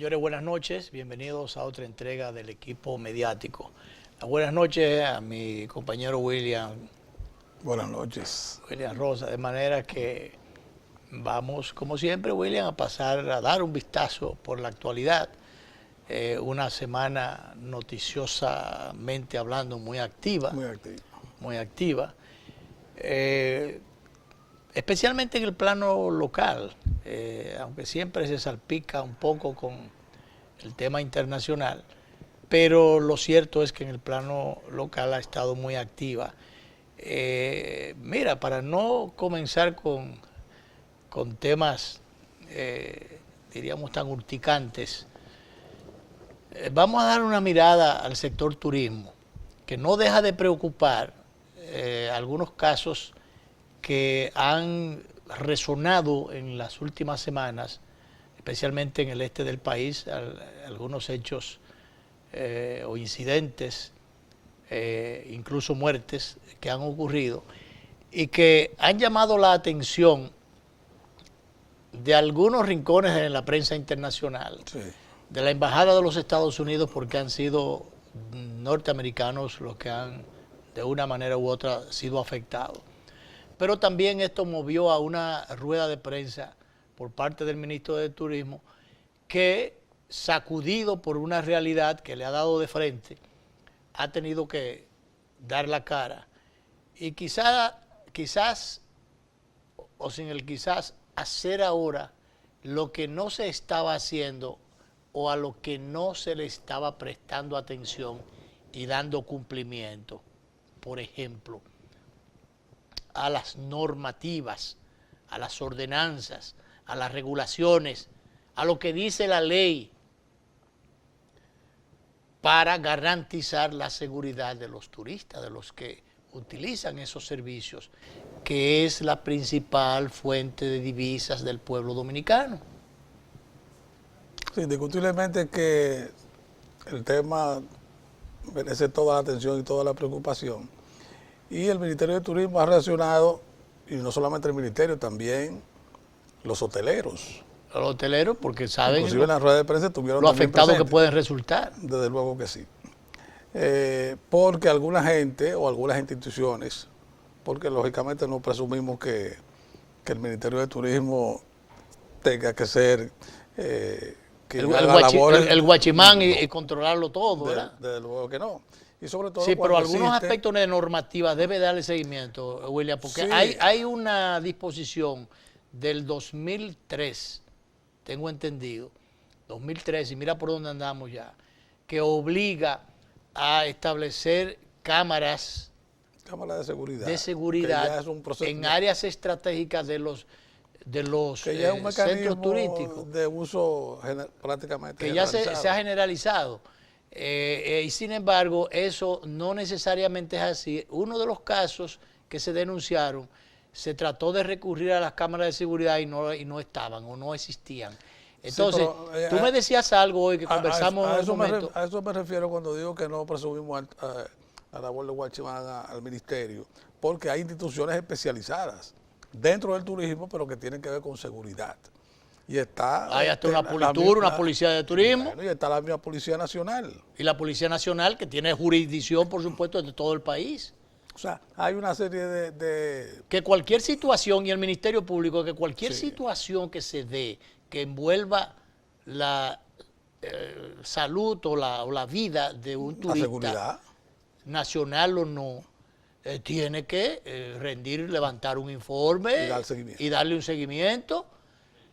Señores, buenas noches. Bienvenidos a otra entrega del equipo mediático. Buenas noches a mi compañero William. Buenas noches. William Rosa. De manera que vamos, como siempre, William, a pasar a dar un vistazo por la actualidad. Una semana noticiosamente hablando muy activa. Muy activo. Muy activa. Especialmente en el plano local, aunque siempre se salpica un poco con el tema internacional, pero lo cierto es que en el plano local ha estado muy activa. Mira, para no comenzar con temas, diríamos, tan urticantes, vamos a dar una mirada al sector turismo, que no deja de preocupar algunos casos que han resonado en las últimas semanas, especialmente en el este del país, algunos hechos o incidentes, incluso muertes que han ocurrido y que han llamado la atención de algunos rincones en la prensa internacional, Sí. de la Embajada de los Estados Unidos, porque han sido norteamericanos los que han, de una manera u otra, sido afectados. Pero también esto movió a una rueda de prensa por parte del ministro de Turismo que, sacudido por una realidad que le ha dado de frente, ha tenido que dar la cara. Y quizás, o sin el quizás, hacer ahora lo que no se estaba haciendo o a lo que no se le estaba prestando atención y dando cumplimiento. Por ejemplo, a las normativas, a las ordenanzas, a las regulaciones, a lo que dice la ley para garantizar la seguridad de los turistas, de los que utilizan esos servicios, que es la principal fuente de divisas del pueblo dominicano. Sí, indiscutiblemente que el tema merece toda la atención y toda la preocupación. Y el Ministerio de Turismo ha reaccionado, y no solamente el Ministerio, también los hoteleros. Los hoteleros, porque saben inclusive en las ruedas de prensa tuvieron lo también afectados que presentes. pueden resultar. Desde luego que sí. Porque alguna gente o algunas instituciones, porque lógicamente no presumimos que el Ministerio de Turismo tenga que ser el guachimán y controlarlo todo, ¿verdad? Desde luego que no. Y sobre todo sí, pero algunos existe aspectos de normativa debe darle seguimiento, William, porque sí. hay una disposición del 2003, tengo entendido, 2003, y mira por dónde andamos ya, que obliga a establecer cámaras de seguridad, que ya es un proceso, en áreas estratégicas de los que ya es un centros turísticos. De uso prácticamente que ya se ha generalizado. Y sin embargo, eso no necesariamente es así. Uno de los casos que se denunciaron, se trató de recurrir a las cámaras de seguridad y no estaban o no existían. Entonces, sí, pero, tú me decías algo hoy que conversamos en un momento. A eso me refiero cuando digo que no presumimos a la labor de guachimán al ministerio, porque hay instituciones especializadas dentro del turismo, pero que tienen que ver con seguridad. Y está, hay hasta una Politur, una policía de turismo. Bueno, y está la misma Policía Nacional. Y la Policía Nacional, que tiene jurisdicción, por supuesto, de todo el país. O sea, hay una serie de... Que cualquier situación, y el Ministerio Público, que cualquier situación que se dé, que envuelva la salud o la vida de un turista, seguridad nacional o no, tiene que levantar un informe y darle un seguimiento.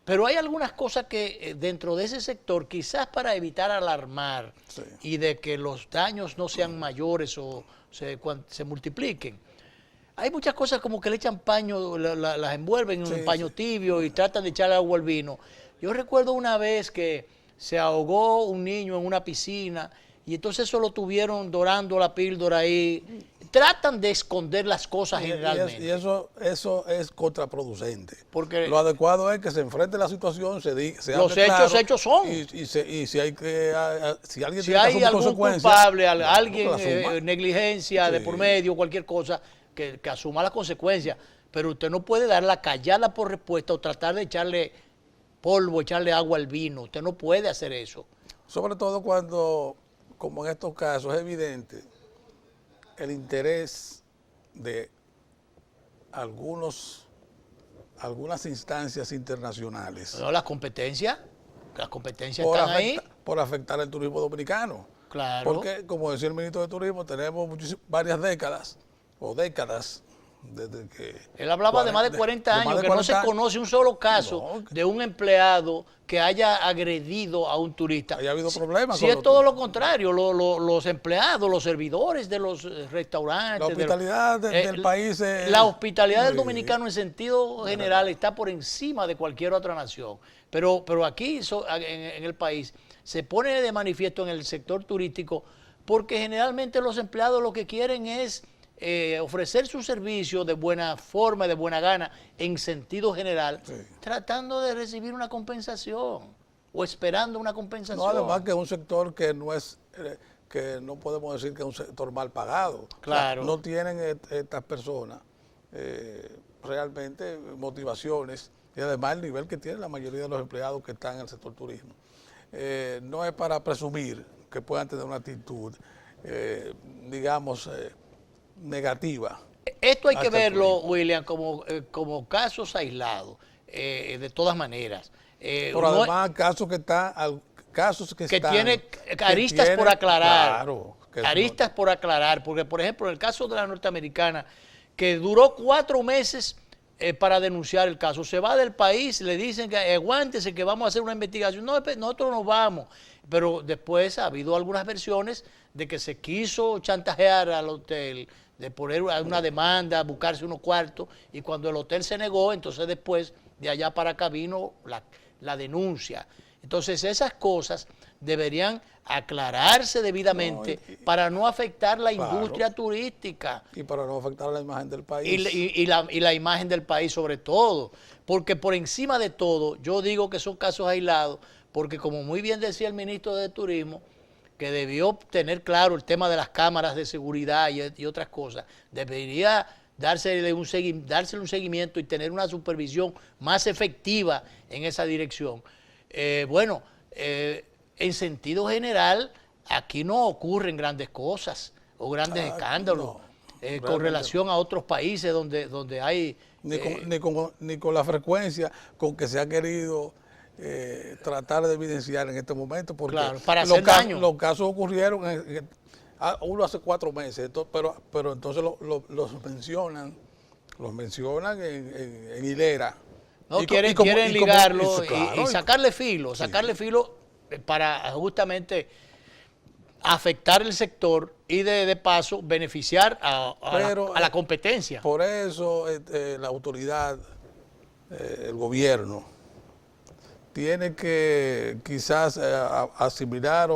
Pero hay algunas cosas que dentro de ese sector, quizás para evitar alarmar y de que los daños no sean mayores o se multipliquen, hay muchas cosas como que le echan paño, las envuelven en un paño tibio y tratan de echarle agua al vino. Yo recuerdo una vez que se ahogó un niño en una piscina y entonces eso lo tuvieron dorando la píldora ahí. Tratan de esconder las cosas generalmente. Y eso es contraproducente. Porque lo adecuado es que se enfrente la situación, se los hechos claro, son. Y si hay que si alguien si hay algún culpable, alguien negligencia de por sí. medio, cualquier cosa, que asuma las consecuencias. Pero usted no puede dar la callada por respuesta o tratar de echarle polvo, echarle agua al vino. Usted no puede hacer eso. Sobre todo cuando, como en estos casos, es evidente el interés de algunas instancias internacionales No, las competencias están ahí. por afectar el turismo dominicano. Claro. Porque, como decía el ministro de Turismo, tenemos varias décadas, desde que... Él hablaba de más de 40 años, que no se conoce un solo caso de un empleado que haya agredido a un turista. Haya habido problemas. Si es todo lo contrario, los empleados, los servidores de los restaurantes. La hospitalidad del país es... La hospitalidad del dominicano en sentido general está por encima de cualquier otra nación. Pero aquí en el país se pone de manifiesto en el sector turístico porque generalmente los empleados lo que quieren es ofrecer su servicio de buena forma, de buena gana, en sentido general, sí, tratando de recibir una compensación o esperando una compensación. No, además que es un sector que no es, que no podemos decir que es un sector mal pagado. Claro. O sea, no tienen estas personas realmente motivaciones y además el nivel que tienen la mayoría de los empleados que están en el sector turismo. No es para presumir que puedan tener una actitud, digamos, negativa. Esto hay que verlo, William, como casos aislados, de todas maneras. Pero además casos que tiene aristas por aclarar. Claro, aristas por aclarar, porque por ejemplo en el caso de la norteamericana, que duró 4 meses para denunciar el caso, se va del país, le dicen que aguántese que vamos a hacer una investigación, no, nosotros nos vamos, pero después ha habido algunas versiones de que se quiso chantajear al hotel, de poner una demanda, buscarse unos cuartos, y cuando el hotel se negó, entonces después de allá para acá vino la denuncia. Entonces esas cosas deberían aclararse debidamente para no afectar la industria turística. Y para no afectar la imagen del país. Y la imagen del país sobre todo, porque por encima de todo, yo digo que son casos aislados, porque como muy bien decía el ministro de Turismo, que debió tener claro el tema de las cámaras de seguridad y otras cosas, debería dársele un seguimiento y tener una supervisión más efectiva en esa dirección. En sentido general, aquí no ocurren grandes cosas o grandes escándalos con relación a otros países donde hay... Ni con la frecuencia con que se ha querido tratar de evidenciar en este momento, porque claro, para hacer daño. Los casos ocurrieron uno hace 4 meses, pero entonces los mencionan en hilera. No, quieren ligarlo y sacarle filo, para justamente afectar el sector y de paso beneficiar a la competencia. Por eso la autoridad, el gobierno, tiene que quizás asimilar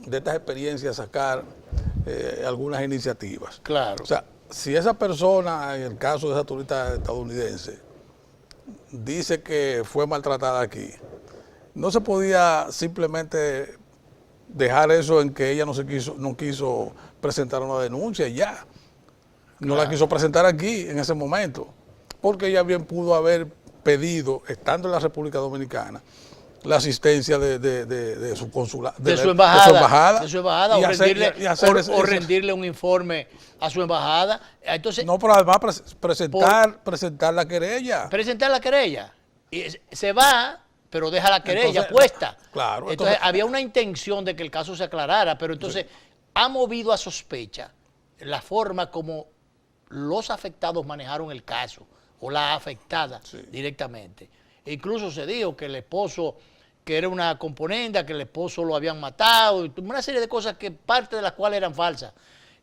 de estas experiencias sacar algunas iniciativas. Claro. O sea, si esa persona, en el caso de esa turista estadounidense, dice que fue maltratada aquí, no se podía simplemente dejar eso en que ella no quiso presentar una denuncia y ya. No la quiso presentar aquí en ese momento, porque ella bien pudo haber pedido, estando en la República Dominicana, la asistencia de su consulado, de su embajada, o rendirle un informe a su embajada. Entonces, no, pero además presentar la querella. Presentar la querella. Y se va, pero deja la querella puesta. Claro. Entonces había una intención de que el caso se aclarara, pero entonces ha movido a sospecha la forma como los afectados manejaron el caso, o la afectada directamente. Incluso se dijo que el esposo, que era una componenda, que el esposo lo habían matado, una serie de cosas que parte de las cuales eran falsas.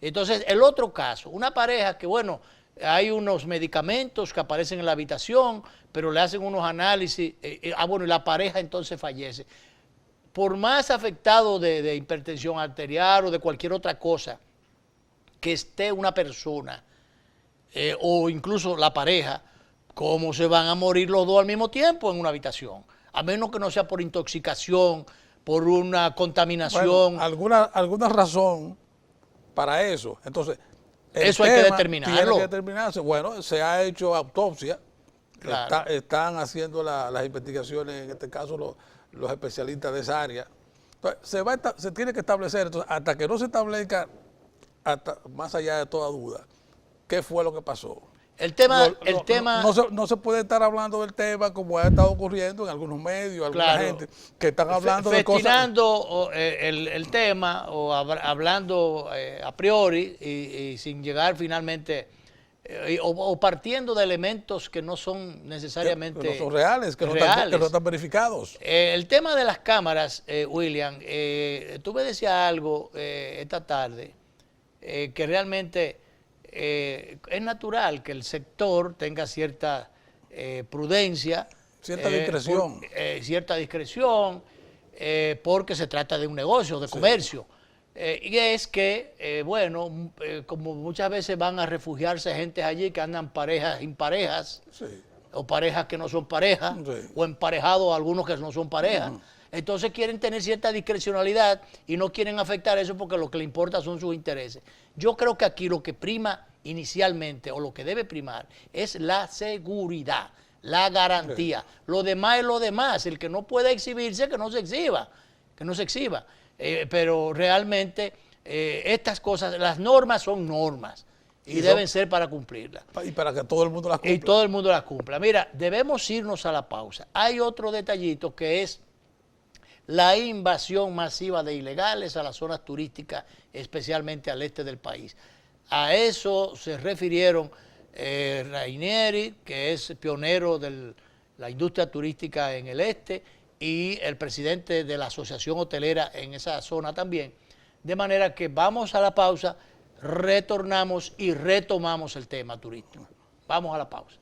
Entonces, el otro caso, una pareja que, bueno, hay unos medicamentos que aparecen en la habitación, pero le hacen unos análisis, y la pareja entonces fallece. Por más afectado de hipertensión arterial o de cualquier otra cosa que esté una persona, o incluso la pareja, ¿cómo se van a morir los dos al mismo tiempo en una habitación? A menos que no sea por intoxicación, por una contaminación. Bueno, alguna razón para eso. Entonces, eso hay que determinarlo. Tiene que determinarse. Bueno, se ha hecho autopsia Claro. Están haciendo las investigaciones, en este caso los especialistas de esa área. Entonces, se tiene que establecer, entonces, hasta que no se establezca, hasta más allá de toda duda, qué fue lo que pasó. El tema No se puede estar hablando del tema como ha estado ocurriendo en algunos medios, alguna claro, gente que están hablando de cosas. festinando el tema o hablando a priori y sin llegar finalmente o partiendo de elementos que no son necesariamente que no son reales, que no están verificados. El tema de las cámaras, William, tú me decías algo esta tarde que realmente es natural que el sector tenga cierta prudencia, cierta discreción, porque se trata de un negocio, de comercio. Y es que, bueno, como muchas veces van a refugiarse gente allí que andan parejas imparejas, o parejas que no son parejas, o emparejados algunos que no son parejas. Entonces quieren tener cierta discrecionalidad y no quieren afectar eso porque lo que le importa son sus intereses. Yo creo que aquí lo que prima inicialmente o lo que debe primar es la seguridad, la garantía. Lo demás es lo demás. El que no puede exhibirse, que no se exhiba, pero realmente estas cosas, las normas son normas y deben ser para cumplirlas. Y para que todo el mundo las cumpla. Y todo el mundo las cumpla. Mira, debemos irnos a la pausa. Hay otro detallito que es la invasión masiva de ilegales a las zonas turísticas, especialmente al este del país. A eso se refirieron Rainieri, que es pionero de la industria turística en el este, y el presidente de la Asociación Hotelera en esa zona también. De manera que vamos a la pausa, retornamos y retomamos el tema turístico. Vamos a la pausa.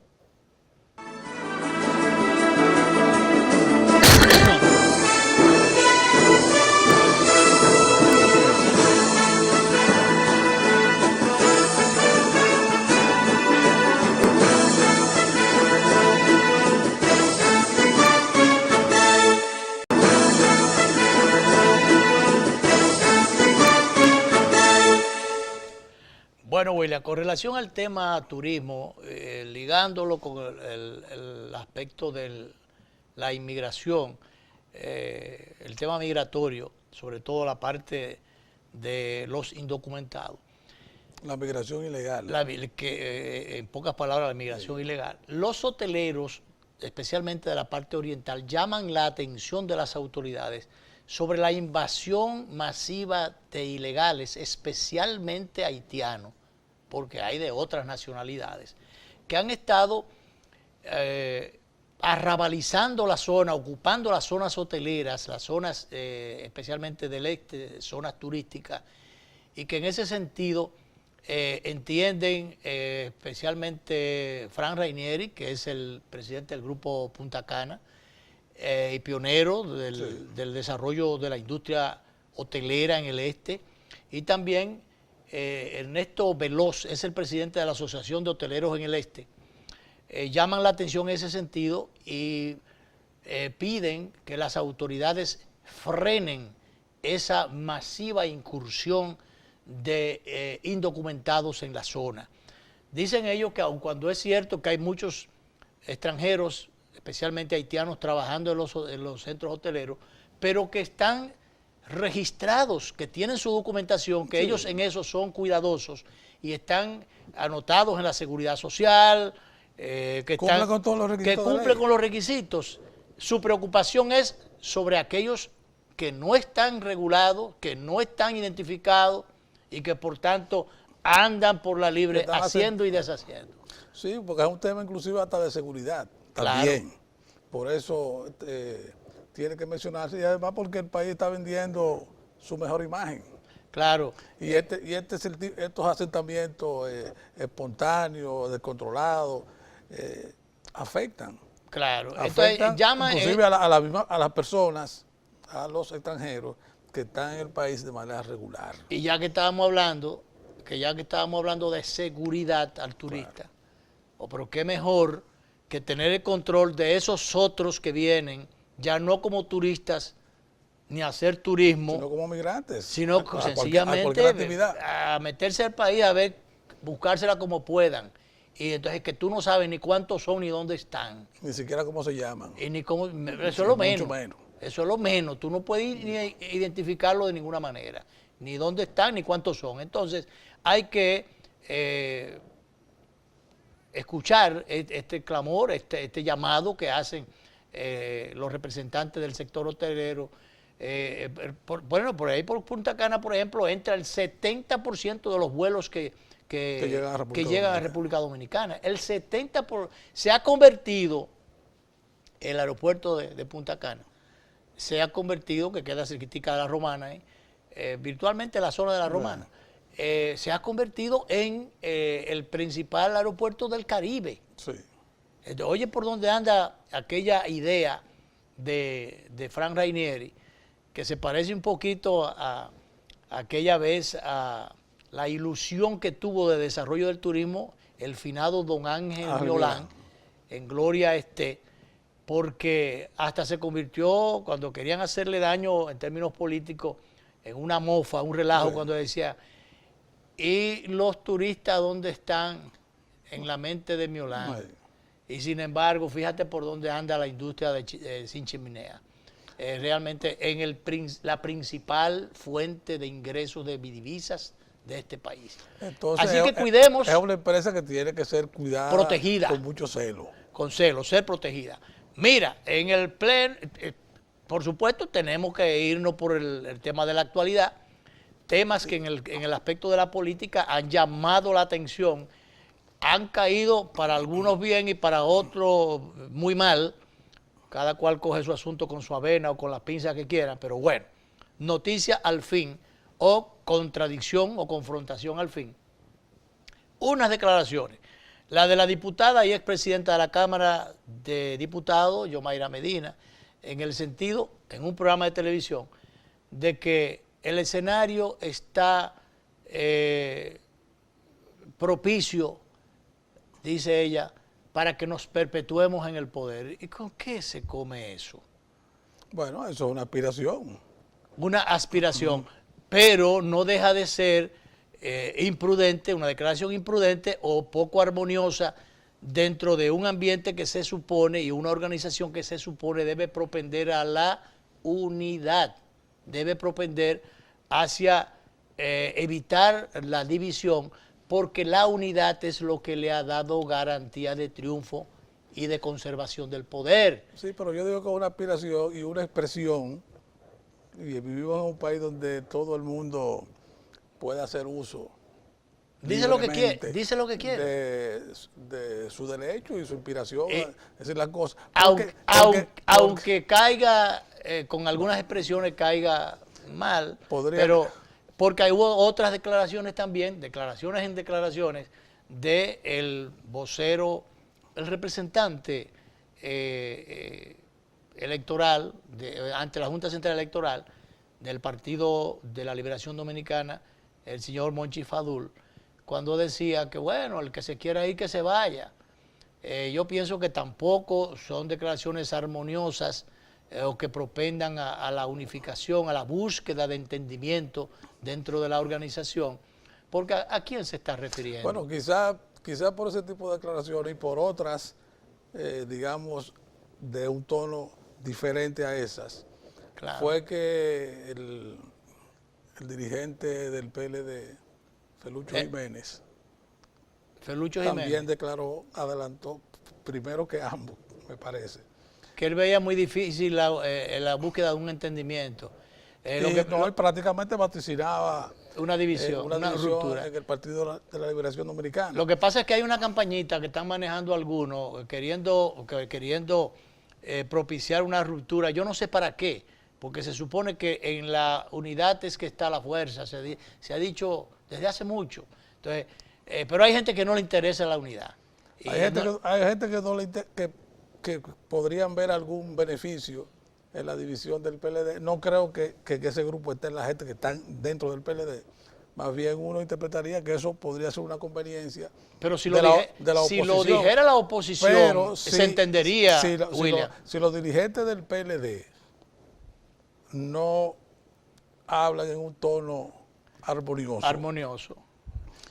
Bueno, William, con relación al tema turismo, ligándolo con el aspecto de la inmigración, el tema migratorio, sobre todo la parte de los indocumentados. La migración ilegal. En pocas palabras, la migración ilegal. Los hoteleros, especialmente de la parte oriental, llaman la atención de las autoridades sobre la invasión masiva de ilegales, especialmente haitianos, porque hay de otras nacionalidades, que han estado arrabalizando la zona, ocupando las zonas hoteleras, las zonas especialmente del este, zonas turísticas, y que en ese sentido entienden especialmente Frank Rainieri, que es el presidente del grupo Punta Cana, y pionero del desarrollo de la industria hotelera en el este, y también Ernesto Veloz es el presidente de la Asociación de Hoteleros en el Este. Llaman la atención en ese sentido y piden que las autoridades frenen esa masiva incursión de indocumentados en la zona. Dicen ellos que aun cuando es cierto que hay muchos extranjeros, especialmente haitianos, trabajando en los centros hoteleros, pero que están registrados, que tienen su documentación, que ellos en eso son cuidadosos y están anotados en la seguridad social, que cumplen con los requisitos. Su preocupación es sobre aquellos que no están regulados, que no están identificados y que por tanto andan por la libre haciendo y deshaciendo. Sí, porque es un tema inclusive hasta de seguridad también. Claro. Por eso tiene que mencionarse, y además porque el país está vendiendo su mejor imagen. Claro. Y estos asentamientos espontáneos, descontrolados, afectan. Claro. Afectan Entonces, inclusive a las personas, a los extranjeros que están en el país de manera regular. Y ya que estábamos hablando de seguridad al turista, claro. Pero qué mejor que tener el control de esos otros que vienen, ya no como turistas, ni a hacer turismo, sino como migrantes, sino sencillamente a meterse al país, a ver, buscársela como puedan. y entonces que tú no sabes ni cuántos son ni dónde están. Ni siquiera cómo se llaman. Y ni cómo, eso Sí, es lo mucho menos. menos. Eso es lo menos. Tú no puedes ni identificarlo de ninguna manera. Ni dónde están, ni cuántos son. Entonces, hay que escuchar este clamor, este llamado que hacen los representantes del sector hotelero. Bueno, por ahí por Punta Cana, por ejemplo, entra el 70% de los vuelos que llegan a República Dominicana. El 70% se ha convertido el aeropuerto de Punta Cana. Se ha convertido, que queda cerquitica de la Romana, virtualmente la zona de la Romana, se ha convertido en el principal aeropuerto del Caribe. Sí. Oye, por dónde anda aquella idea de Frank Rainieri, que se parece un poquito a aquella vez a la ilusión que tuvo de desarrollo del turismo el finado don Ángel Miolán, en gloria esté, porque hasta se convirtió, cuando querían hacerle daño en términos políticos, en una mofa, un relajo, cuando decía, ¿y los turistas dónde están? En la mente de Miolán. Y sin embargo, fíjate por dónde anda la industria sin chimenea. Realmente en la principal fuente de ingresos de divisas de este país. Entonces, así que cuidemos. Es una empresa que tiene que ser cuidada, protegida. Con mucho celo. Con celo, ser protegida. Mira, en el pleno, por supuesto, tenemos que irnos por el tema de la actualidad, temas que en el aspecto de la política han llamado la atención, han caído para algunos bien y para otros muy mal. Cada cual coge su asunto con su avena o con las pinzas que quiera, pero bueno, noticia al fin, o contradicción o confrontación al fin. Unas declaraciones. La de la diputada y expresidenta de la Cámara de Diputados, Yomaira Medina, en el sentido, en un programa de televisión, de que el escenario está propicio, dice ella, para que nos perpetuemos en el poder. ¿Y con qué se come eso? Bueno, eso es una aspiración. Una aspiración, pero no deja de ser imprudente, una declaración imprudente o poco armoniosa dentro de un ambiente que se supone y una organización que se supone debe propender a la unidad, debe propender hacia evitar la división, porque la unidad es lo que le ha dado garantía de triunfo y de conservación del poder. Sí, pero yo digo que es una aspiración y una expresión, y vivimos en un país donde todo el mundo puede hacer uso. Dice lo que quiere, dice lo que quiere. De su derecho y su inspiración, es decir, las cosas. Aunque caiga, con algunas expresiones caiga mal, pero porque hubo otras declaraciones también, declaraciones en declaraciones, del vocero, el representante electoral, ante la Junta Central Electoral del Partido de la Liberación Dominicana, el señor Monchi Fadul, cuando decía que bueno, el que se quiera ir que se vaya. Yo pienso que tampoco son declaraciones armoniosas o que propendan a la unificación, a la búsqueda de entendimiento dentro de la organización, porque ¿a quién se está refiriendo? Bueno, quizá por ese tipo de declaraciones y por otras, digamos, de un tono diferente a esas, claro, fue que el dirigente del PLD, Felucho Jiménez, también declaró, adelantó, primero que ambos, me parece. Que él veía muy difícil la búsqueda de un entendimiento. Él prácticamente vaticinaba una división, una ruptura en el Partido de la Liberación Dominicana. Lo que pasa es que hay una campañita que están manejando algunos, queriendo propiciar una ruptura. Yo no sé para qué, porque se supone que en la unidad es que está la fuerza, se ha dicho desde hace mucho. Entonces, pero hay gente que no le interesa la unidad. Hay gente que no le que podrían ver algún beneficio en la división del PLD. No creo que ese grupo esté en la gente que están dentro del PLD. Más bien uno interpretaría que eso podría ser una conveniencia. Pero si lo dijera la oposición, se entendería, William. Si los dirigentes del PLD no hablan en un tono armonioso.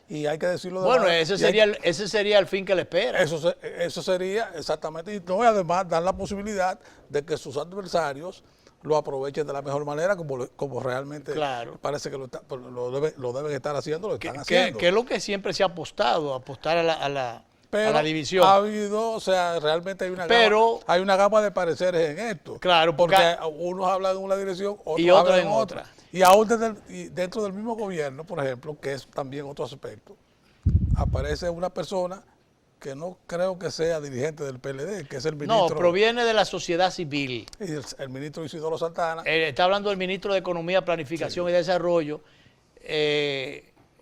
y hay que decirlo de Bueno, manera- ese sería el fin que le espera. Eso sería exactamente, y no, y además dar la posibilidad de que sus adversarios lo aprovechen de la mejor manera, como realmente Claro. parece que lo deben estar haciendo, lo están Que haciendo. es lo que siempre se ha apostado, apostar a la Pero división. ha habido, o sea, realmente Pero- hay una gama de pareceres en esto. Claro, porque porque- unos hablan en una dirección, otros y otros hablan en en otra. otra. Y aún dentro del mismo gobierno, por ejemplo, que es también otro aspecto, aparece una persona que no creo que sea dirigente del PLD, que es el ministro. No, proviene de la sociedad civil. Y el ministro Isidoro Santana. Está hablando del ministro de Economía, Planificación y Desarrollo,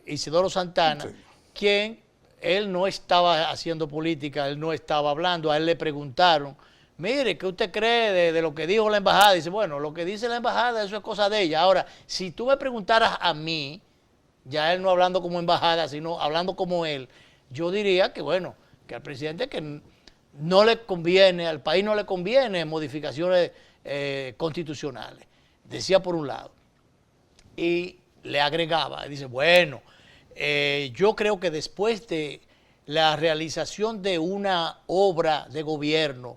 Isidoro Santana, Sí. quien él no estaba haciendo política, él no estaba hablando, a él le preguntaron, mire, ¿qué usted cree de lo que dijo la embajada? Dice, bueno, lo que dice la embajada, eso es cosa de ella. Ahora, si tú me preguntaras a mí, ya él no hablando como embajada, sino hablando como él, yo diría que, bueno, que al presidente que no le conviene, al país no le conviene modificaciones constitucionales. Decía por un lado. Y le agregaba, dice, bueno, yo creo que después de la realización de una obra de gobierno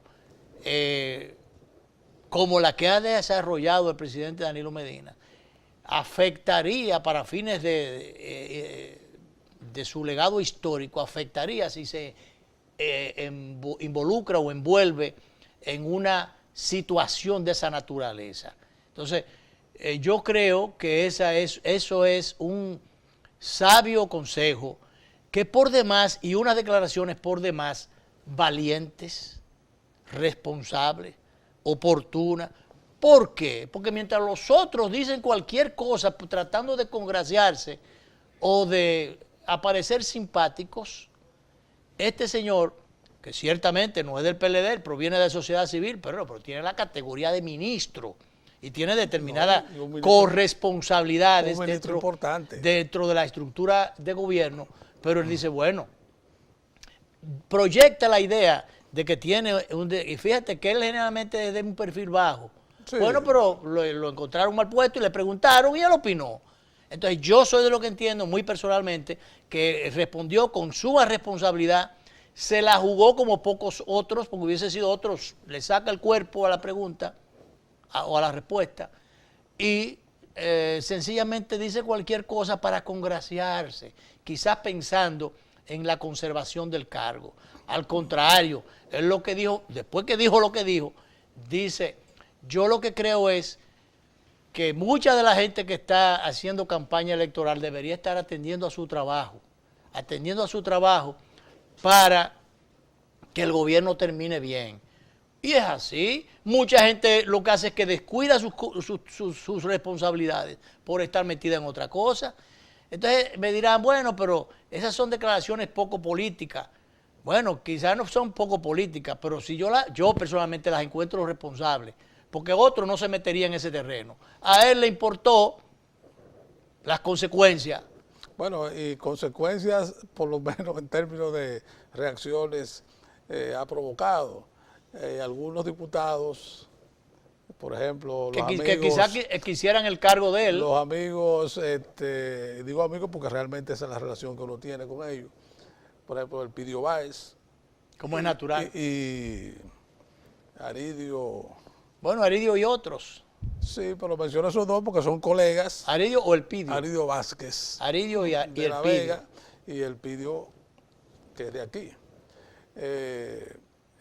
como la que ha desarrollado el presidente Danilo Medina, afectaría para fines de su legado histórico, afectaría si se involucra o envuelve en una situación de esa naturaleza. Entonces, yo creo que eso es un sabio consejo que por demás, y unas declaraciones por demás valientes, responsables, oportunas. ¿Por qué? Porque mientras los otros dicen cualquier cosa tratando de congraciarse o de aparecer simpáticos, este señor, que ciertamente no es del PLD, proviene de la sociedad civil, pero tiene la categoría de ministro y tiene determinadas corresponsabilidades dentro de la estructura de gobierno, pero él dice, bueno, proyecta la idea de que tiene y fíjate que él generalmente es de un perfil bajo. Sí. Bueno, pero lo encontraron mal puesto y le preguntaron y él opinó. Entonces yo soy de lo que entiendo muy personalmente que respondió con suma responsabilidad, se la jugó como pocos otros, porque hubiese sido otros, le saca el cuerpo a la pregunta o a la respuesta y sencillamente dice cualquier cosa para congraciarse, quizás pensando en la conservación del cargo. Al contrario, él lo que dijo, después que dijo lo que dijo, dice, yo lo que creo es que mucha de la gente que está haciendo campaña electoral debería estar atendiendo a su trabajo para que el gobierno termine bien. Y es así. Mucha gente lo que hace es que descuida sus responsabilidades por estar metida en otra cosa. Entonces me dirán, bueno, pero esas son declaraciones poco políticas. Bueno, quizás no son poco políticas, pero si yo personalmente las encuentro responsables, porque otro no se metería en ese terreno. A él le importó las consecuencias. Bueno, y consecuencias, por lo menos en términos de reacciones, ha provocado. Algunos diputados, por ejemplo, los amigos, que quizás quisieran el cargo de él. Los amigos, digo amigos porque realmente esa es la relación que uno tiene con ellos. Por ejemplo, Elpidio Báez. Como es natural. Y Aridio. Bueno, Aridio y otros. Sí, pero menciono esos dos porque son colegas. ¿Aridio o Elpidio? Aridio Vázquez. Aridio y de La Vega, y Elpidio, que es de aquí.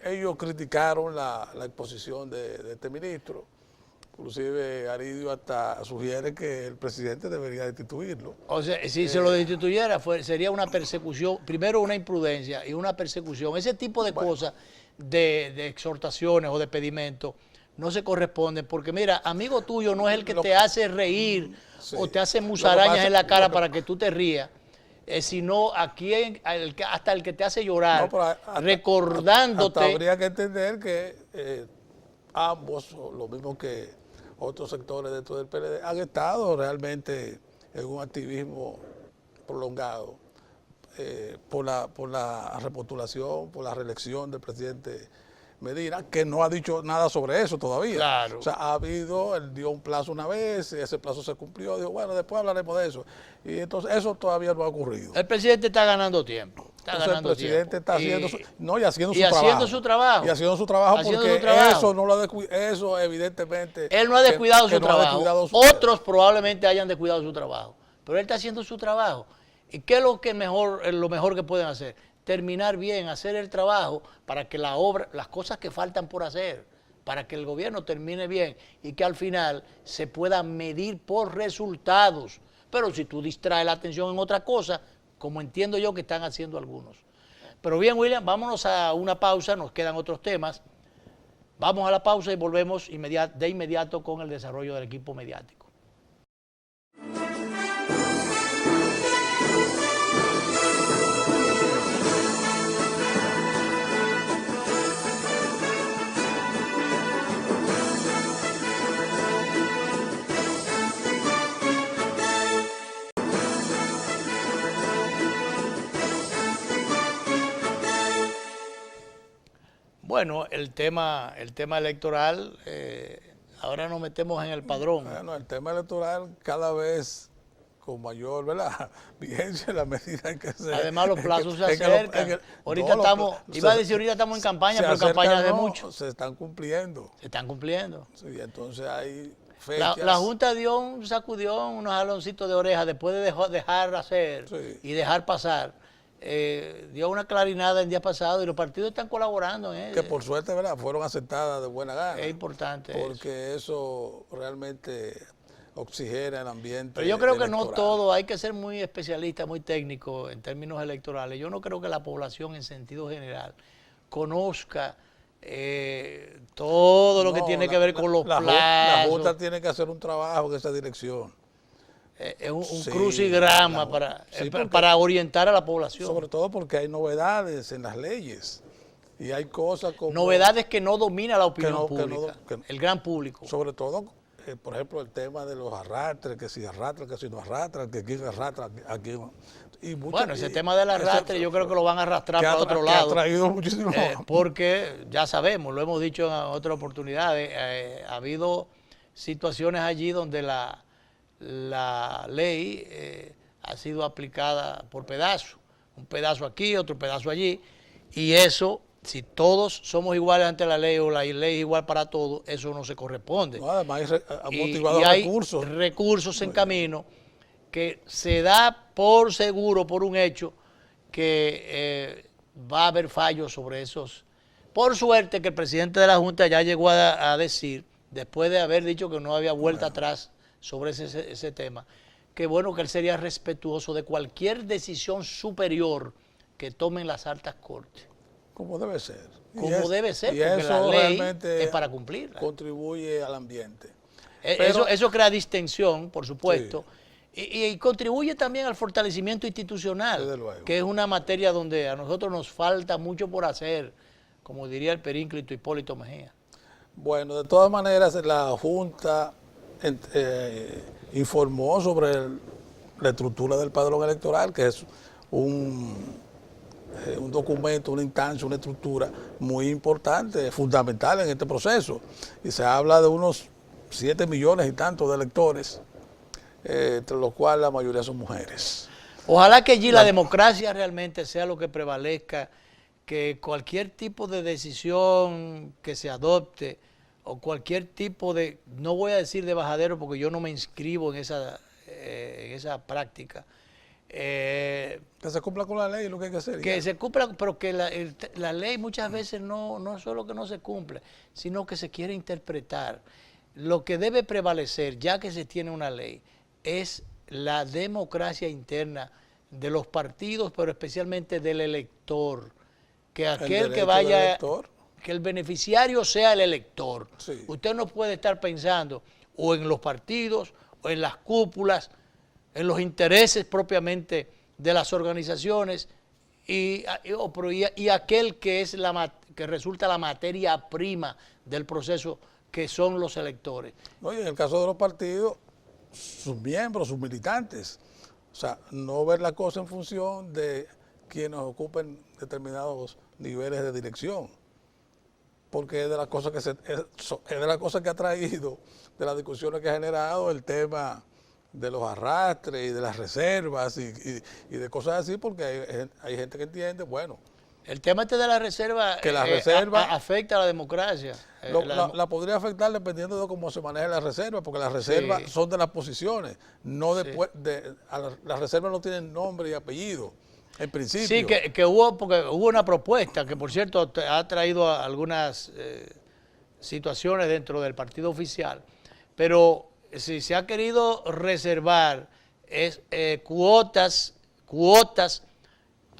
Ellos criticaron la exposición de este ministro. Inclusive Aridio hasta sugiere que el presidente debería destituirlo. O sea, si se lo destituyera, sería una persecución, primero una imprudencia y una persecución. Ese tipo de cosas, de exhortaciones o de pedimentos, no se corresponden. Porque mira, amigo tuyo no es el que te hace reír o te hace musarañas en la cara para que tú te rías. Sino aquí hasta el que te hace llorar, recordándote. Hasta habría que entender que ambos, lo mismo que otros sectores dentro del PLD, han estado realmente en un activismo prolongado por la repostulación, por la reelección del presidente Medina, que no ha dicho nada sobre eso todavía. Claro. O sea, él dio un plazo una vez, ese plazo se cumplió, dijo, bueno, después hablaremos de eso. Y entonces eso todavía no ha ocurrido. El presidente está ganando tiempo. Entonces el presidente está haciendo haciendo su trabajo. Y haciendo su trabajo porque eso no lo ha eso evidentemente. Él no ha descuidado su trabajo. Ha descuidado Otros probablemente hayan descuidado su trabajo. Pero él está haciendo su trabajo. ¿Y qué es lo mejor que pueden hacer? Terminar bien, hacer el trabajo para que las cosas que faltan por hacer, para que el gobierno termine bien y que al final se pueda medir por resultados. Pero si tú distraes la atención en otra cosa, como entiendo yo que están haciendo algunos. Pero bien, William, vámonos a una pausa, nos quedan otros temas. Vamos a la pausa y volvemos de inmediato con el desarrollo del equipo mediático. Bueno, el tema electoral, ahora nos metemos en el padrón. Bueno, el tema electoral cada vez con mayor, ¿verdad?, vigencia en la medida en que se... Además los plazos se acercan. Ahorita estamos en campaña, pero campaña de mucho. Se están cumpliendo. Se están cumpliendo. Sí, entonces hay fechas. La Junta dio un sacudión, unos jaloncitos de oreja después de dejar hacer y dejar pasar. Dio una clarinada el día pasado y los partidos están colaborando en que por suerte, ¿verdad?, fueron aceptadas de buena gana. Es importante porque eso realmente oxigena el ambiente. Pero yo creo que electoral. no todo, hay que ser muy especialista, muy técnico en términos electorales. Yo no creo que la población en sentido general conozca todo lo que tiene que ver con los plazos. La Junta tiene que hacer un trabajo en esa dirección. Es un crucigrama para orientar a la población. Sobre todo porque hay novedades en las leyes. Y hay cosas como... Novedades que no domina la opinión pública, el gran público. Sobre todo, por ejemplo, el tema de los arrastres, que si no arrastran, que quién arrastra, aquí. Bueno, ese tema del arrastre yo creo que lo van a arrastrar para otro lado. Que ha traído muchísimo. Porque ya sabemos, lo hemos dicho en otras oportunidades, ha habido situaciones allí donde la ley ha sido aplicada por pedazos, un pedazo aquí, otro pedazo allí, y eso, si todos somos iguales ante la ley o la ley es igual para todos, eso no se corresponde. No, además ha motivado hay recursos en camino que se da por seguro, por un hecho, que va a haber fallos sobre esos. Por suerte que el presidente de la Junta ya llegó a decir, después de haber dicho que no había vuelta atrás sobre ese tema, que bueno, que él sería respetuoso de cualquier decisión superior que tomen las altas cortes. Como debe ser. Debe ser, porque la ley es para cumplirla. Contribuye al ambiente. Eso crea distensión, por supuesto, y contribuye también al fortalecimiento institucional, que es una materia donde a nosotros nos falta mucho por hacer, como diría el perínclito Hipólito Mejía. Bueno, de todas maneras, la Junta informó sobre la estructura del padrón electoral, que es un documento, una instancia, una estructura muy importante, fundamental en este proceso. Y se habla de unos 7 millones y tantos de electores, entre los cuales la mayoría son mujeres. Ojalá que allí la democracia realmente sea lo que prevalezca, que cualquier tipo de decisión que se adopte o cualquier tipo de, no voy a decir de bajadero porque yo no me inscribo en esa práctica. Que se cumpla con la ley, lo que hay que hacer. Que se cumpla, pero que la ley muchas veces no es solo que no se cumple, sino que se quiere interpretar. Lo que debe prevalecer, ya que se tiene una ley, es la democracia interna de los partidos, pero especialmente del elector. Que aquel que vaya, que el beneficiario sea el elector. Sí. Usted no puede estar pensando o en los partidos, o en las cúpulas, en los intereses propiamente de las organizaciones y aquel que es que resulta la materia prima del proceso, que son los electores. No, y en el caso de los partidos, sus miembros, sus militantes, o sea, no ver la cosa en función de quienes ocupen determinados niveles de dirección. porque es de las cosas que es de las cosas que ha traído, de las discusiones que ha generado el tema de los arrastres y de las reservas y de cosas así, porque hay gente que entiende, bueno, el tema este de la reserva, que la reserva afecta a la democracia. la podría afectar dependiendo de cómo se maneje la reserva, porque las reservas Sí. son de las posiciones, no después las reservas no tienen nombre y apellido, en principio. Sí, que porque hubo una propuesta que, por cierto, ha traído algunas situaciones dentro del partido oficial, pero si se ha querido reservar cuotas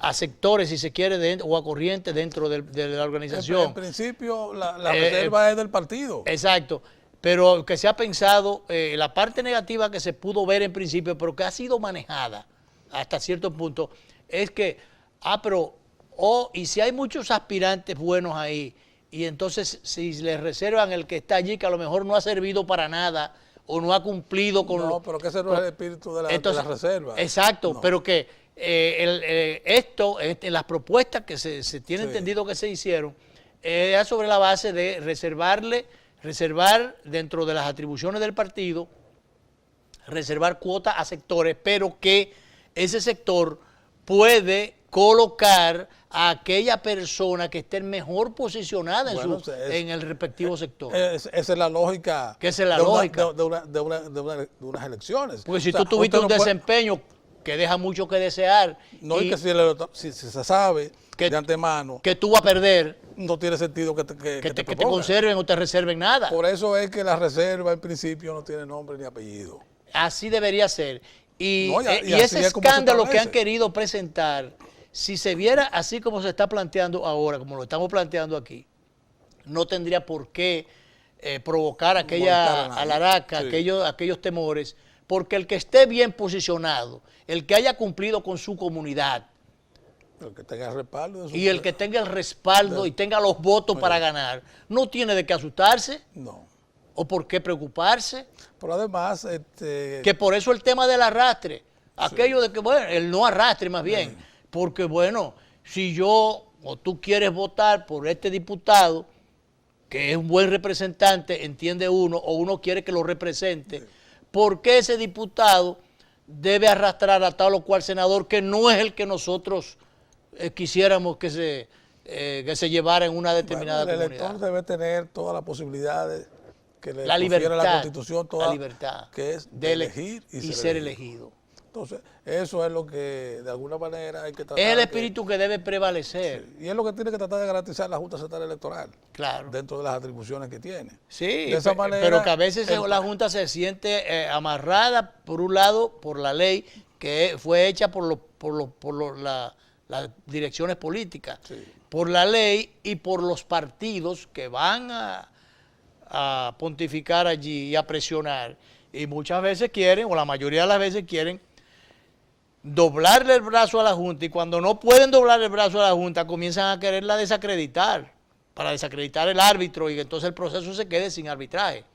a sectores, si se quiere, o a corrientes dentro de la organización. En principio, la reserva es del partido. Exacto, pero que se ha pensado, la parte negativa que se pudo ver en principio, pero que ha sido manejada hasta cierto punto, es que, y si hay muchos aspirantes buenos ahí, y entonces si les reservan el que está allí, que a lo mejor no ha servido para nada, o no ha cumplido con... No, pero que ese no es el espíritu de la reserva. Exacto, no. Pero que en las propuestas que se tiene entendido que se hicieron, era sobre la base de reservar dentro de las atribuciones del partido, reservar cuotas a sectores, pero que ese sector puede colocar a aquella persona que esté mejor posicionada en el respectivo sector. Esa es la lógica. Que esa es la lógica. De unas elecciones. Porque si tú tuviste un desempeño que deja mucho que desear. No, y que si se sabe de antemano que tú vas a perder, no tiene sentido que te conserven o te reserven nada. Por eso es que la reserva en principio no tiene nombre ni apellido. Así debería ser. Y ese escándalo que han querido presentar, si se viera así como se está planteando ahora, como lo estamos planteando aquí, no tendría por qué provocar aquella alaraca, aquellos temores, porque el que esté bien posicionado, el que haya cumplido con su comunidad, el que tenga el respaldo y el que tenga el respaldo y tenga los votos para ganar, no tiene de qué asustarse. No. ¿O por qué preocuparse? Pero además... Que por eso el tema del arrastre, aquello de que, bueno, el no arrastre más bien, porque bueno, si yo o tú quieres votar por este diputado, que es un buen representante, entiende uno, o uno quiere que lo represente, ¿por qué ese diputado debe arrastrar a tal o cual senador que no es el que nosotros quisiéramos que se llevara en una determinada comunidad? El elector debe tener todas las posibilidades que le confiere la Constitución, toda la libertad que es de elegir y ser elegido. Entonces, eso es lo que de alguna manera hay que tratar. Es el espíritu que debe prevalecer. Sí, y es lo que tiene que tratar de garantizar la Junta Central Electoral. Claro. Dentro de las atribuciones que tiene. Sí, de esa manera, pero que a veces la Junta se siente amarrada, por un lado, por la ley que fue hecha por las direcciones políticas, por la ley y por los partidos que van a pontificar allí y a presionar. Y muchas veces quieren, o la mayoría de las veces quieren, doblarle el brazo a la Junta, y cuando no pueden doblar el brazo a la Junta, comienzan a quererla desacreditar, para desacreditar el árbitro, y que entonces el proceso se quede sin arbitraje.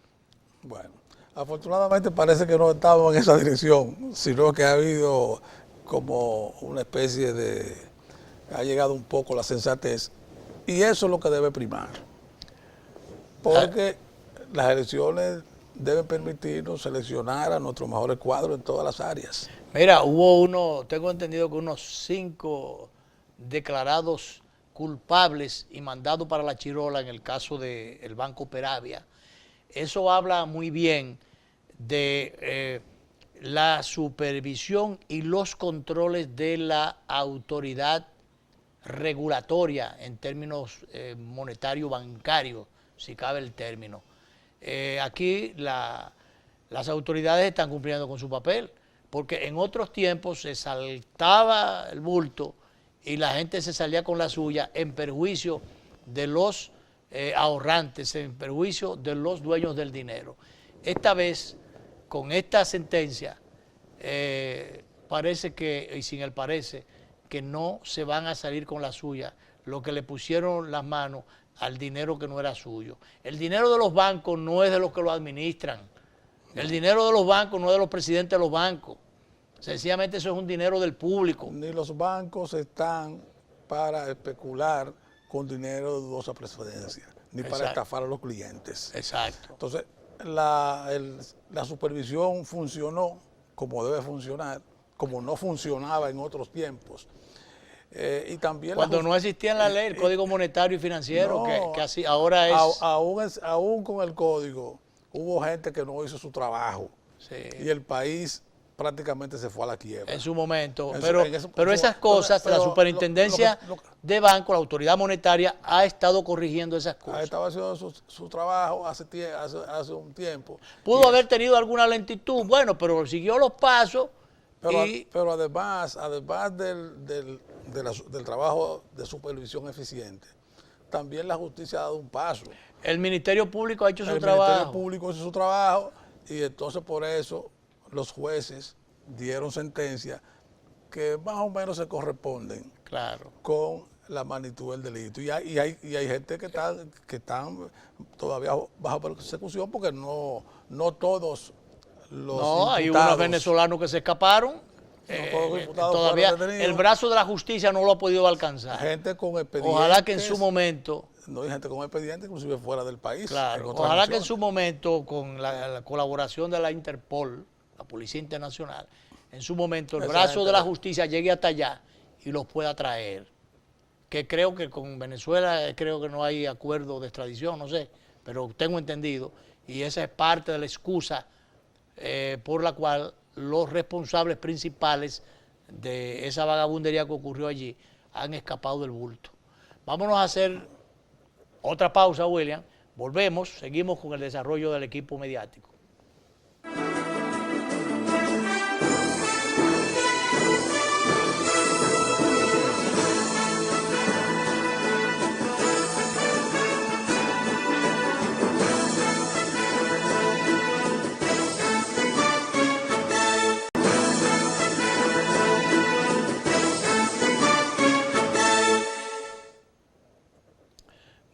Bueno, afortunadamente parece que no estamos en esa dirección, sino que ha habido como una especie de... ha llegado un poco la sensatez, y eso es lo que debe primar. Porque las elecciones deben permitirnos seleccionar a nuestros mejores cuadros en todas las áreas. Mira, tengo entendido que unos 5 declarados culpables y mandados para la chirola en el caso del Banco Peravia. Eso habla muy bien de la supervisión y los controles de la autoridad regulatoria en términos monetarios bancarios, si cabe el término. Aquí las autoridades están cumpliendo con su papel, porque en otros tiempos se saltaba el bulto y la gente se salía con la suya en perjuicio de los ahorrantes, en perjuicio de los dueños del dinero. Esta vez, con esta sentencia, parece que, y sin el parece, que no se van a salir con la suya, lo que le pusieron las manos al dinero que no era suyo. El dinero de los bancos no es de los que lo administran. El dinero de los bancos no es de los presidentes de los bancos. Sencillamente eso es un dinero del público. Ni los bancos están para especular con dinero de dudosa procedencia, ni para Exacto. estafar a los clientes. Exacto. Entonces, la supervisión funcionó como debe funcionar, como no funcionaba en otros tiempos. Y también Cuando no existía en la ley el Código Monetario y Financiero, que así ahora es... Aún con el código, hubo gente que no hizo su trabajo. Sí. Y el país prácticamente se fue a la quiebra. En su momento, En pero esas cosas, pero la superintendencia de banco, la autoridad monetaria, ha estado corrigiendo esas cosas. Estaba haciendo su trabajo hace un tiempo. Pudo haber tenido alguna lentitud, bueno, pero siguió los pasos. Pero además del trabajo de supervisión eficiente, también la justicia ha dado un paso. El Ministerio Público ha hecho su trabajo. El Ministerio Público hizo su trabajo y entonces por eso los jueces dieron sentencias que más o menos se corresponden con la magnitud del delito. Y hay gente que están todavía bajo persecución porque no todos los imputados, hay unos venezolanos que se escaparon. Todavía el brazo de la justicia no lo ha podido alcanzar. Gente con expedientes. Ojalá que en su momento... No hay gente con expedientes, inclusive fuera del país. Claro, ojalá que en su momento, con la colaboración de la Interpol, la Policía Internacional, en su momento el brazo de la justicia llegue hasta allá y los pueda traer. Que creo que con Venezuela creo que no hay acuerdo de extradición, no sé, pero tengo entendido. Y esa es parte de la excusa por la cual los responsables principales de esa vagabundería que ocurrió allí han escapado del bulto. Vámonos a hacer otra pausa, William. Volvemos, seguimos con el desarrollo del equipo mediático.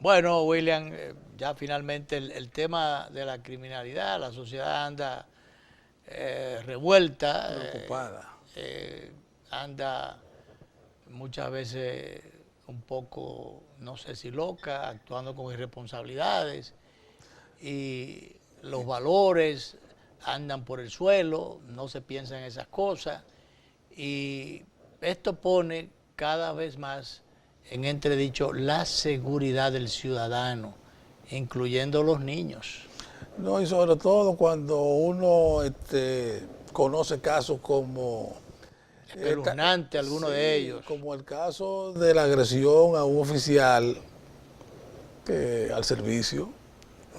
Bueno, William, ya finalmente el tema de la criminalidad, la sociedad anda revuelta, preocupada, anda muchas veces un poco, no sé si loca, actuando con irresponsabilidades, y los valores andan por el suelo, no se piensa en esas cosas, y esto pone cada vez más en entredicho la seguridad del ciudadano, incluyendo los niños. No, y sobre todo cuando uno conoce casos como... Espeluznante alguno de ellos. Como el caso de la agresión a un oficial al servicio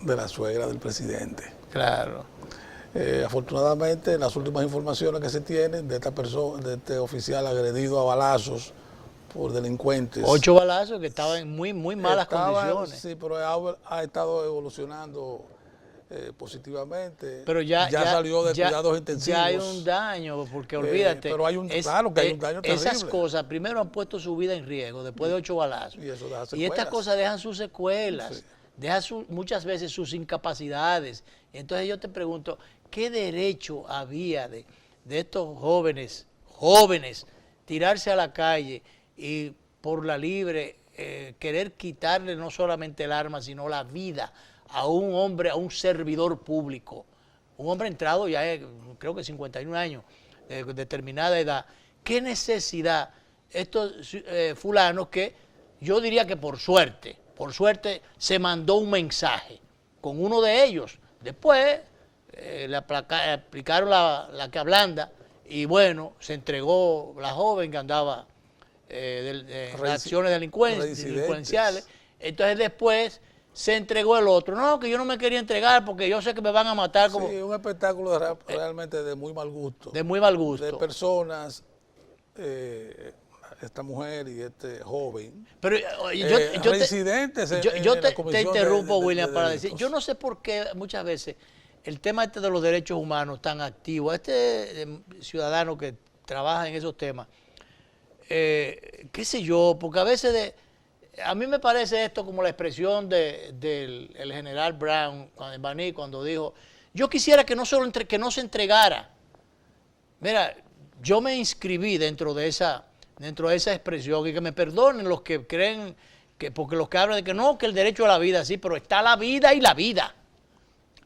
de la suegra del presidente. Claro. Afortunadamente, las últimas informaciones que se tienen de esta persona, de este oficial agredido a balazos por delincuentes. 8 balazos que estaban en muy malas condiciones. Sí, pero ha estado evolucionando positivamente. Pero ya salió de cuidados intensivos. Ya hay un daño, porque olvídate. Pero claro que hay un daño terrible. Esas cosas, primero han puesto su vida en riesgo, después de 8 balazos. Y estas cosas dejan sus secuelas, dejan muchas veces sus incapacidades. Entonces yo te pregunto, ¿qué derecho había de estos jóvenes tirarse a la calle y por la libre querer quitarle no solamente el arma, sino la vida a un hombre, a un servidor público? Un hombre entrado ya, creo que 51 años, de determinada edad. ¿Qué necesidad estos fulanos que yo diría que por suerte se mandó un mensaje con uno de ellos? Después le aplicaron la que ablanda y bueno, se entregó la joven que andaba de acciones delincuenciales. Entonces después se entregó el otro. No, que yo no me quería entregar porque yo sé que me van a matar. Como sí, un espectáculo realmente de muy mal gusto. De muy mal gusto. De personas, esta mujer y este joven. Pero residentes yo te interrumpo, William, para decir, yo no sé por qué muchas veces el tema de los derechos humanos tan activo, ciudadano que trabaja en esos temas, qué sé yo, porque a veces a mí me parece esto como la expresión del general Brown cuando dijo, yo quisiera que no se entregara. Mira, yo me inscribí dentro de esa expresión, y que me perdonen los que creen porque los que hablan de que no, que el derecho a la vida, sí, pero está la vida y la vida.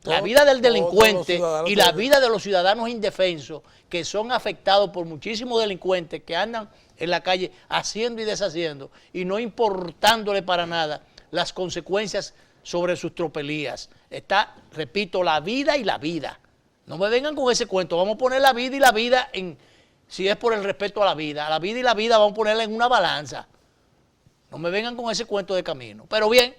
La Todo- vida del todos los delincuente ciudadanos y la tienen- vida de los ciudadanos indefensos que son afectados por muchísimos delincuentes que andan en la calle haciendo y deshaciendo y no importándole para nada las consecuencias sobre sus tropelías. Está, repito, la vida y la vida. No me vengan con ese cuento. Vamos a poner la vida y la vida en, si es por el respeto a la vida y la vida vamos a ponerla en una balanza. No me vengan con ese cuento de camino. Pero bien,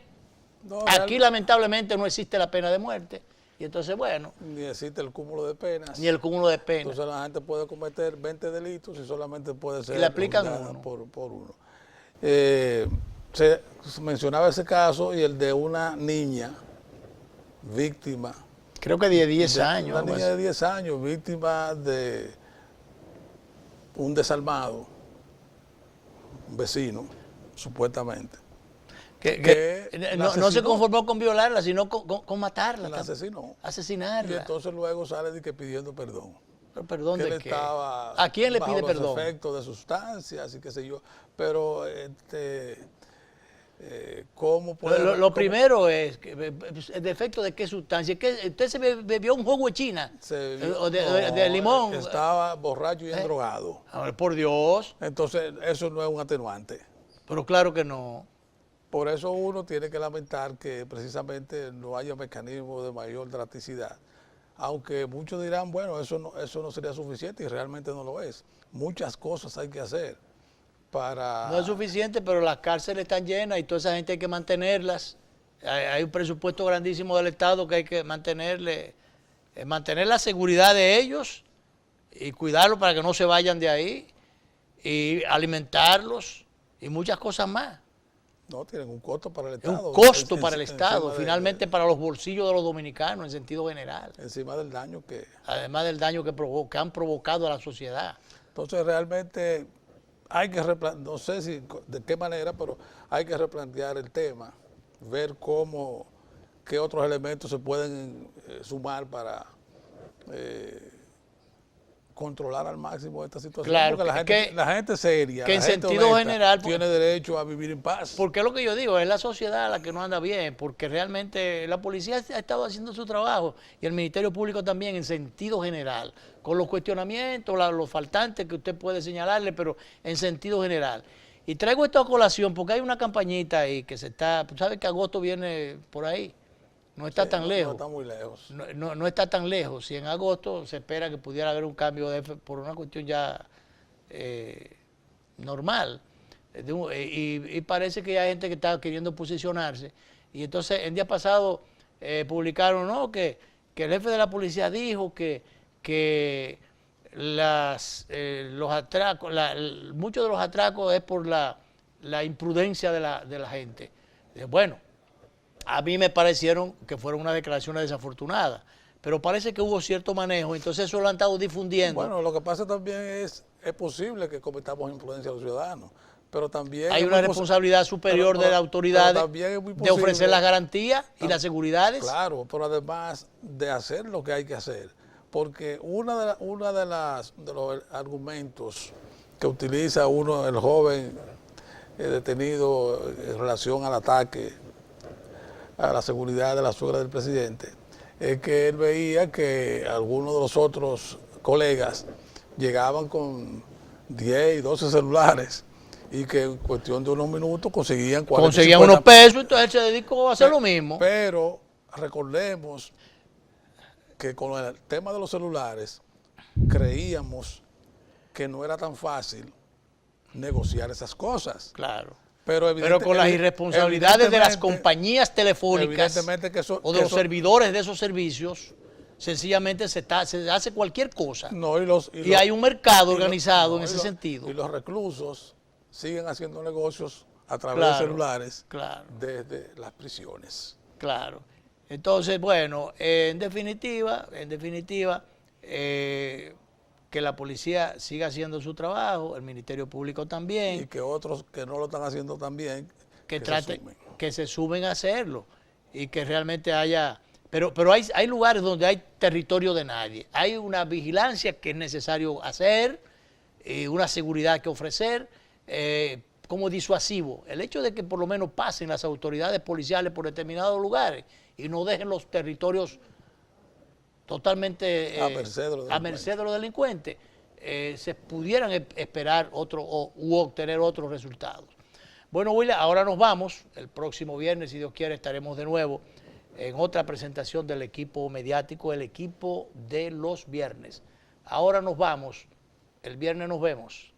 No, aquí lamentablemente no existe la pena de muerte. Y entonces, bueno, ni existe el cúmulo de penas. ni el cúmulo de pena. Entonces la gente puede cometer 20 delitos y solamente puede ser Y le aplican juzgada uno. por uno. Se mencionaba ese caso y el de una niña víctima. Creo que de 10 años. Una algo niña así. de 10 años, víctima de un desalmado, un vecino, supuestamente. Que que la no se asesinó. conformó con violarla, sino con matarla. La asesinó. Y Asesinarla. entonces luego sale de que pidiendo perdón. Pero perdón Que él de qué. estaba ¿A quién le bajo pide los perdón? efectos de sustancias y qué sé yo. Pero ¿cómo puede? Lo cómo primero es que, el defecto de qué sustancia. Que usted se bebió un jugo de China se- o de no, limón. Estaba borracho y endrogado. A ver, por Dios. Entonces, eso no es un atenuante. Pero claro que no. Por eso uno tiene que lamentar que precisamente no haya mecanismos de mayor drasticidad. Aunque muchos dirán, bueno, eso no sería suficiente y realmente no lo es. Muchas cosas hay que hacer para... No es suficiente, pero las cárceles están llenas y toda esa gente hay que mantenerlas. Hay un presupuesto grandísimo del Estado que hay que mantener la seguridad de ellos y cuidarlos para que no se vayan de ahí y alimentarlos y muchas cosas más. No, tienen un costo para el Es Estado. un costo En- para el encima Estado, de- finalmente para los bolsillos de los dominicanos en sentido general, encima del daño que... además del daño que han provocado a la sociedad. Entonces realmente hay que replantear, no sé si de qué manera, pero hay que replantear el tema, ver qué otros elementos se pueden sumar para controlar al máximo esta situación. Claro, porque la gente seria, que en la gente sentido honesta, general, tiene derecho a vivir en paz. Porque es lo que yo digo, es la sociedad la que no anda bien, porque realmente la policía ha estado haciendo su trabajo y el Ministerio Público también en sentido general, con los cuestionamientos, los faltantes que usted puede señalarle, pero en sentido general. Y traigo esto a colación porque hay una campañita ahí que se está, ¿sabe que agosto viene por ahí? No está Sí, tan no lejos. está muy lejos. No está tan lejos. Si en agosto se espera que pudiera haber un cambio por una cuestión ya normal. Y parece que hay gente que está queriendo posicionarse. Y entonces el día pasado publicaron, ¿no?, que el jefe de la policía dijo que los atracos, muchos de los atracos es por la imprudencia de la gente. Bueno, a mí me parecieron que fueron unas declaraciones desafortunadas, pero parece que hubo cierto manejo, entonces eso lo han estado difundiendo. Bueno, lo que pasa también es posible que cometamos influencia a los ciudadanos, pero también... Hay una responsabilidad superior de la autoridad de ofrecer las garantías y las seguridades. Claro, pero además de hacer lo que hay que hacer, porque uno de los argumentos que utiliza el joven detenido en relación al ataque a la seguridad de la suegra del presidente, es que él veía que algunos de los otros colegas llegaban con 10 y 12 celulares y que en cuestión de unos minutos conseguían 40, Conseguían 50 unos pesos, entonces él se dedicó a hacer lo mismo. Pero recordemos que con el tema de los celulares creíamos que no era tan fácil negociar esas cosas. Claro. Pero con las irresponsabilidades de las evidentemente- compañías telefónicas evidentemente que eso- o de que los eso- servidores de esos servicios, sencillamente se hace cualquier cosa. No, Y hay un mercado y organizado no, en y ese sentido. Y los reclusos siguen haciendo negocios a través Claro, de celulares claro. desde las prisiones. Claro. Entonces, bueno, en definitiva, que la policía siga haciendo su trabajo, el Ministerio Público también. Y que otros que no lo están haciendo también, que se traten, sumen. que se sumen a hacerlo y que realmente haya, pero hay lugares donde hay territorio de nadie, hay una vigilancia que es necesario hacer, una seguridad que ofrecer, como disuasivo. El hecho de que por lo menos pasen las autoridades policiales por determinados lugares y no dejen los territorios totalmente a merced de los delincuentes, se pudieran esperar u obtener otros resultados. Bueno, William, ahora nos vamos. El próximo viernes, si Dios quiere, estaremos de nuevo en otra presentación del equipo mediático, el equipo de los viernes. Ahora nos vamos. El viernes nos vemos.